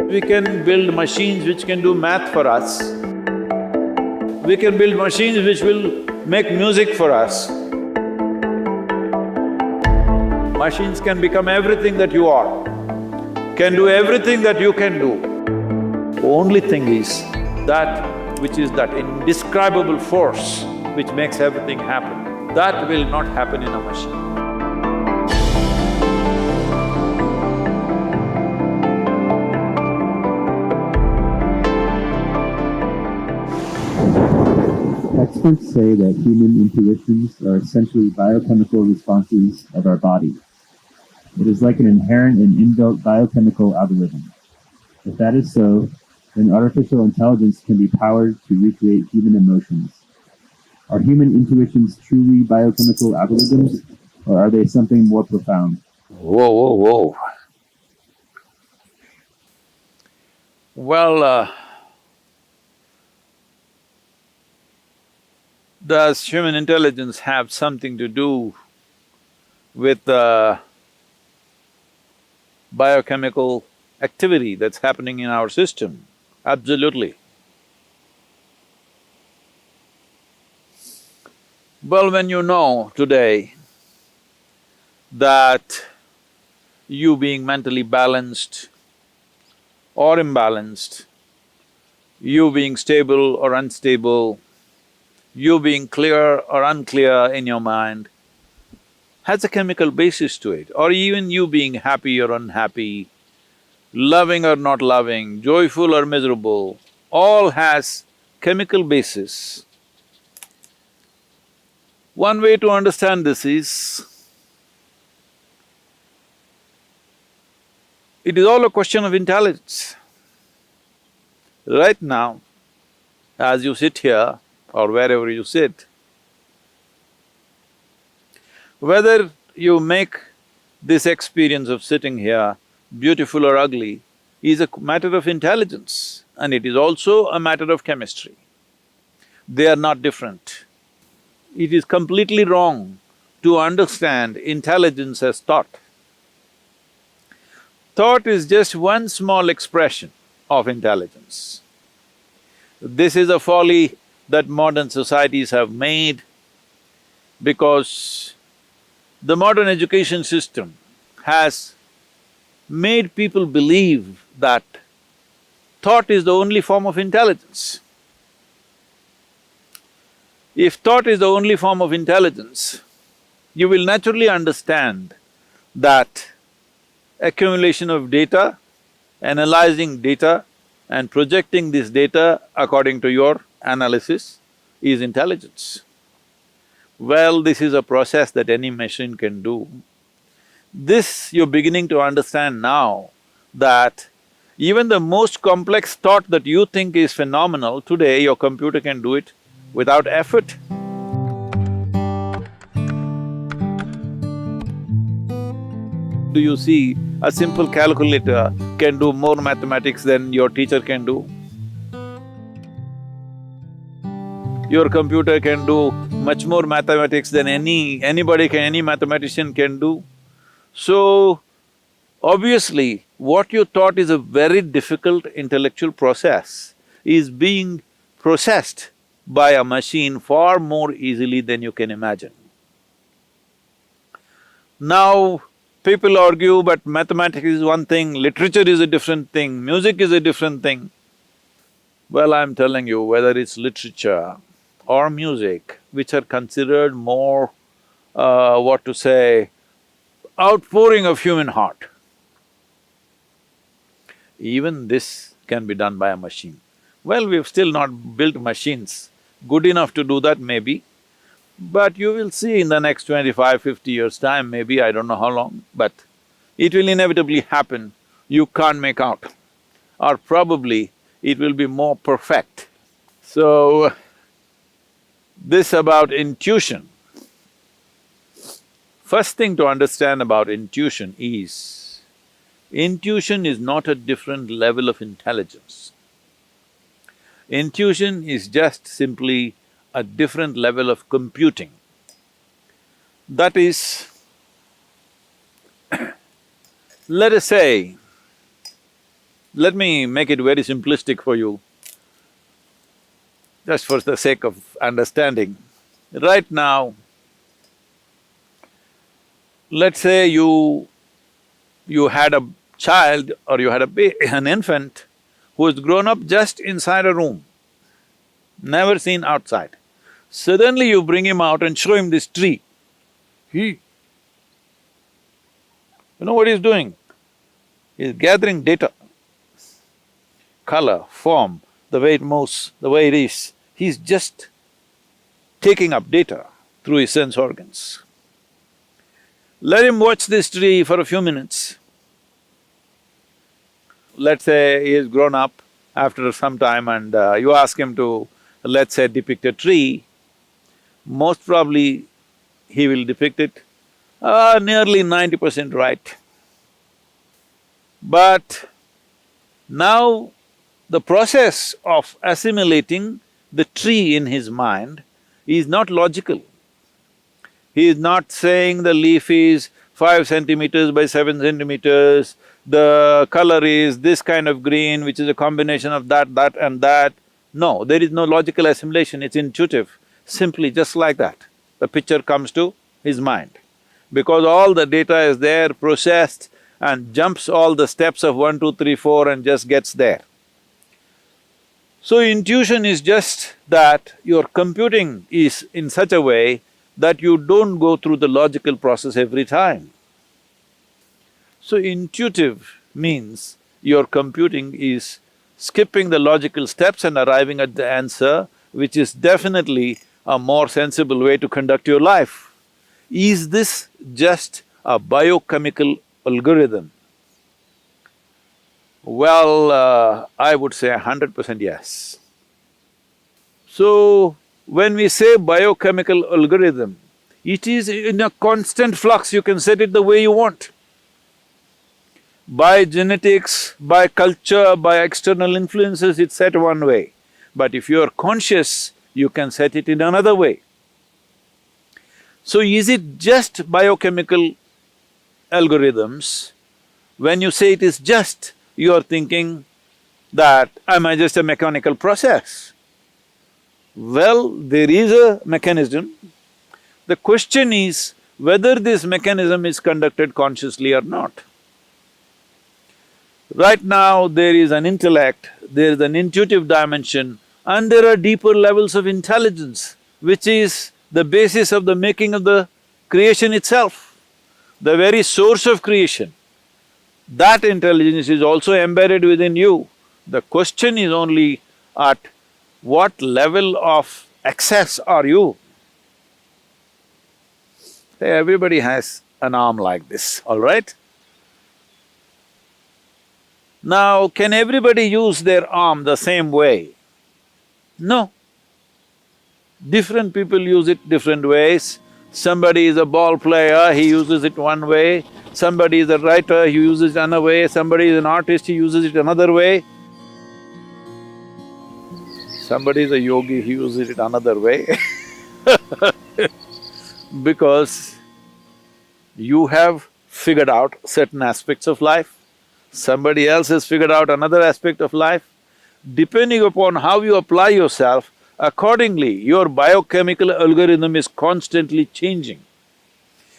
We can build machines which can do math for us. We can build machines which will make music for us. Machines can become everything that you are, can do everything that you can do. Only thing is that which is that indescribable force which makes everything happen, that will not happen in a machine. Experts say that human intuitions are essentially biochemical responses of our body. It is like an inherent and inbuilt biochemical algorithm. If that is so, then artificial intelligence can be powered to recreate human emotions. Are human intuitions truly biochemical algorithms, or are they something more profound? Whoa. Well, does human intelligence have something to do with the biochemical activity that's happening in our system? Absolutely. Well, when you know today that you being mentally balanced or imbalanced, you being stable or unstable, you being clear or unclear in your mind, has a chemical basis to it, or even you being happy or unhappy, loving or not loving, joyful or miserable, all has chemical basis. One way to understand this is, it is all a question of intelligence. Right now, as you sit here or wherever you sit, whether you make this experience of sitting here beautiful or ugly is a matter of intelligence, and it is also a matter of chemistry. They are not different. It is completely wrong to understand intelligence as thought. Thought is just one small expression of intelligence. This is a folly that modern societies have made because the modern education system has made people believe that thought is the only form of intelligence. If thought is the only form of intelligence, you will naturally understand that accumulation of data, analyzing data and projecting this data according to your analysis is intelligence. Well, this is a process that any machine can do. This you're beginning to understand now, that even the most complex thought that you think is phenomenal, today your computer can do it without effort. Do you see a simple calculator can do more mathematics than your teacher can do? Your computer can do much more mathematics than any mathematician can do. So, obviously, what you thought is a very difficult intellectual process is being processed by a machine far more easily than you can imagine. Now, people argue, but mathematics is one thing, literature is a different thing, music is a different thing. Well, I'm telling you, whether it's literature or music, which are considered more, outpouring of human heart, even this can be done by a machine. Well, we've still not built machines good enough to do that maybe, but you will see in the next 25, 50 years' time, maybe, I don't know how long, but it will inevitably happen, you can't make out. Or probably it will be more perfect. So, this about intuition. First thing to understand about intuition is not a different level of intelligence. Intuition is just simply a different level of computing. That is, let us say, let me make it very simplistic for you, just for the sake of understanding. Right now, let's say you had a child or you had an infant who has grown up just inside a room, never seen outside. Suddenly you bring him out and show him this tree. You know what he's doing? He's gathering data, color, form, the way it moves, the way it is. He's just taking up data through his sense organs. Let him watch this tree for a few minutes. Let's say he has grown up after some time and you ask him to, let's say, depict a tree, most probably he will depict it nearly 90% right. But now the process of assimilating the tree in his mind is not logical. He is not saying the leaf is 5 centimeters by 7 centimeters, the color is this kind of green, which is a combination of that, that and that. No, there is no logical assimilation, it's intuitive, simply just like that. The picture comes to his mind. Because all the data is there, processed, and jumps all the steps of 1, 2, 3, 4 and just gets there. So intuition is just that your computing is in such a way that you don't go through the logical process every time. So intuitive means your computing is skipping the logical steps and arriving at the answer, which is definitely a more sensible way to conduct your life. Is this just a biochemical algorithm? Well, I would say 100% yes. So, when we say biochemical algorithm, it is in a constant flux, you can set it the way you want. By genetics, by culture, by external influences, it's set one way. But if you are conscious, you can set it in another way. So is it just biochemical algorithms? When you say it is just, you are thinking that, am I just a mechanical process? Well, there is a mechanism. The question is whether this mechanism is conducted consciously or not. Right now, there is an intellect, there is an intuitive dimension, and there are deeper levels of intelligence, which is the basis of the making of the creation itself, the very source of creation. That intelligence is also embedded within you. The question is only at what level of access are you? Hey, everybody has an arm like this, all right? Now, can everybody use their arm the same way? No. Different people use it different ways. Somebody is a ball player, he uses it one way. Somebody is a writer, he uses it another way. Somebody is an artist, he uses it another way. Somebody is a yogi, he uses it another way because you have figured out certain aspects of life, somebody else has figured out another aspect of life. Depending upon how you apply yourself, accordingly, your biochemical algorithm is constantly changing.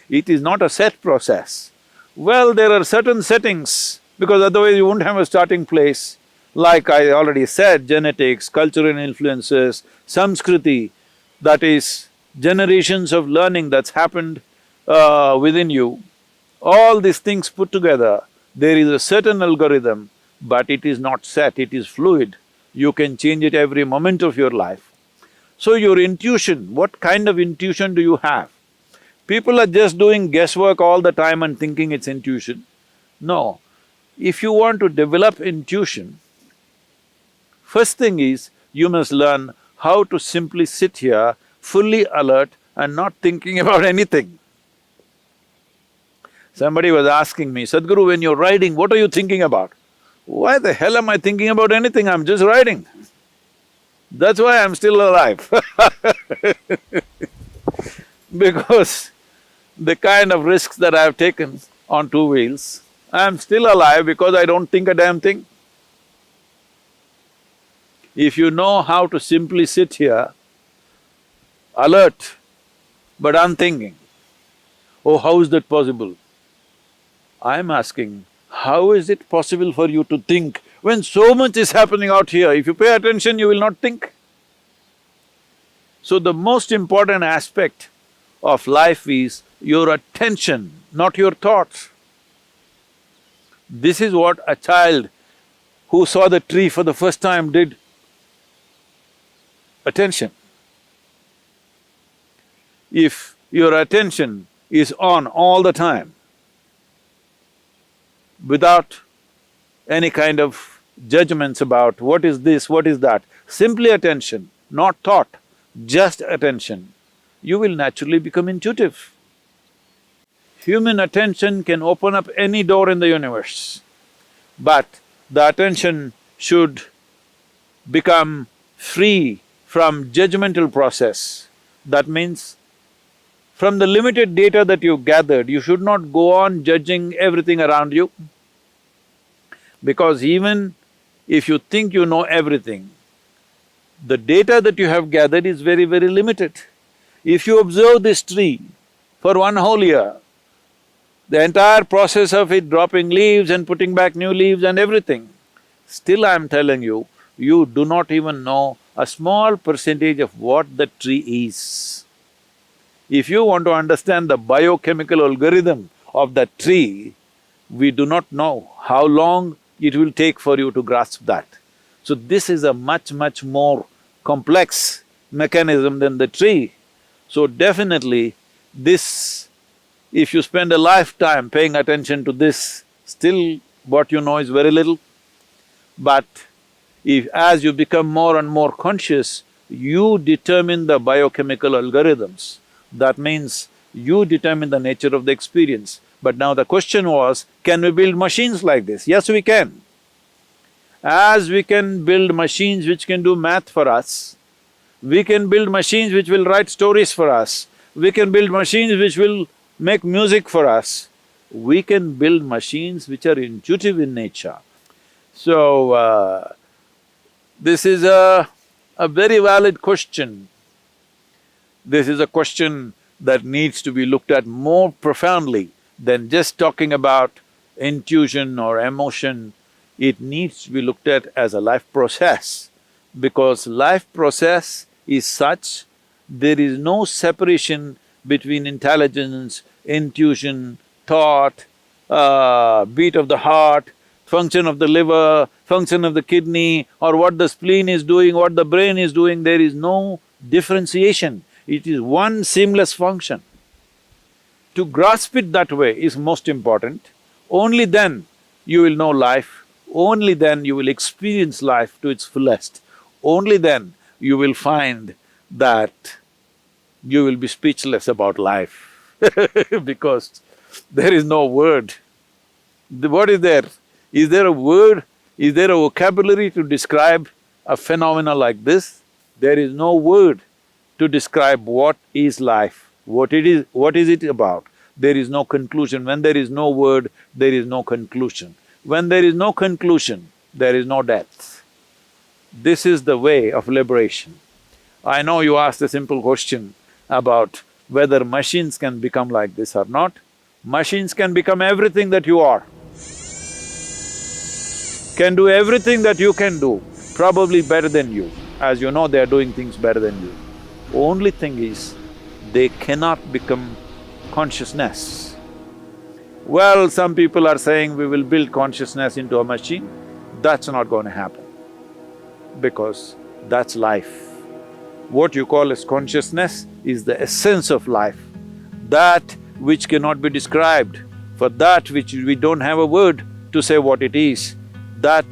It is not a set process. Well, there are certain settings, because otherwise you won't have a starting place. Like I already said, genetics, cultural influences, Samskriti, that is generations of learning that's happened within you. All these things put together, there is a certain algorithm, but it is not set, it is fluid. You can change it every moment of your life. So your intuition, what kind of intuition do you have? People are just doing guesswork all the time and thinking it's intuition. No, if you want to develop intuition, first thing is, you must learn how to simply sit here, fully alert and not thinking about anything. Somebody was asking me, Sadhguru, when you're riding, what are you thinking about? Why the hell am I thinking about anything? I'm just riding. That's why I'm still alive because the kind of risks that I've taken on two wheels. I'm still alive because I don't think a damn thing. If you know how to simply sit here, alert but unthinking, oh, how is that possible? I'm asking, how is it possible for you to think when so much is happening out here? If you pay attention, you will not think. So the most important aspect of life is your attention, not your thoughts. This is what a child who saw the tree for the first time did. Attention. If your attention is on all the time, without any kind of judgments about what is this, what is that, simply attention, not thought, just attention, you will naturally become intuitive. Human attention can open up any door in the universe, but the attention should become free from judgmental process. That means, from the limited data that you've gathered, you should not go on judging everything around you. Because even if you think you know everything, the data that you have gathered is very, very limited. If you observe this tree for one whole year, the entire process of it dropping leaves and putting back new leaves and everything, still I'm telling you, you do not even know a small percentage of what the tree is. If you want to understand the biochemical algorithm of that tree, we do not know how long it will take for you to grasp that. So this is a much, much more complex mechanism than the tree. So definitely this, if you spend a lifetime paying attention to this, still what you know is very little. But if as you become more and more conscious, you determine the biochemical algorithms. That means you determine the nature of the experience. But now the question was, can we build machines like this? Yes, we can. As we can build machines which can do math for us, we can build machines which will write stories for us, we can build machines which will make music for us, we can build machines which are intuitive in nature. So, this is a very valid question. This is a question that needs to be looked at more profoundly than just talking about intuition or emotion. It needs to be looked at as a life process, because life process is such, there is no separation between intelligence, intuition, thought, beat of the heart, function of the liver, function of the kidney, or what the spleen is doing, what the brain is doing, there is no differentiation. It is one seamless function. To grasp it that way is most important. Only then you will know life, only then you will experience life to its fullest. Only then you will find that you will be speechless about life because there is no word. What is there? Is there a word? Is there a vocabulary to describe a phenomena like this? There is no word to describe what is life, what is it about. There is no conclusion. When there is no word, there is no conclusion. When there is no conclusion, there is no death. This is the way of liberation. I know you asked a simple question about whether machines can become like this or not. Machines can become everything that you are, can do everything that you can do, probably better than you. As you know, they are doing things better than you. Only thing is, they cannot become consciousness. Well, some people are saying we will build consciousness into a machine. That's not going to happen, because that's life. What you call as consciousness is the essence of life, that which cannot be described, for that which we don't have a word to say what it is, that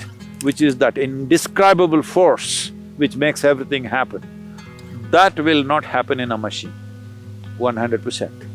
which is that indescribable force which makes everything happen. That will not happen in a machine, 100%.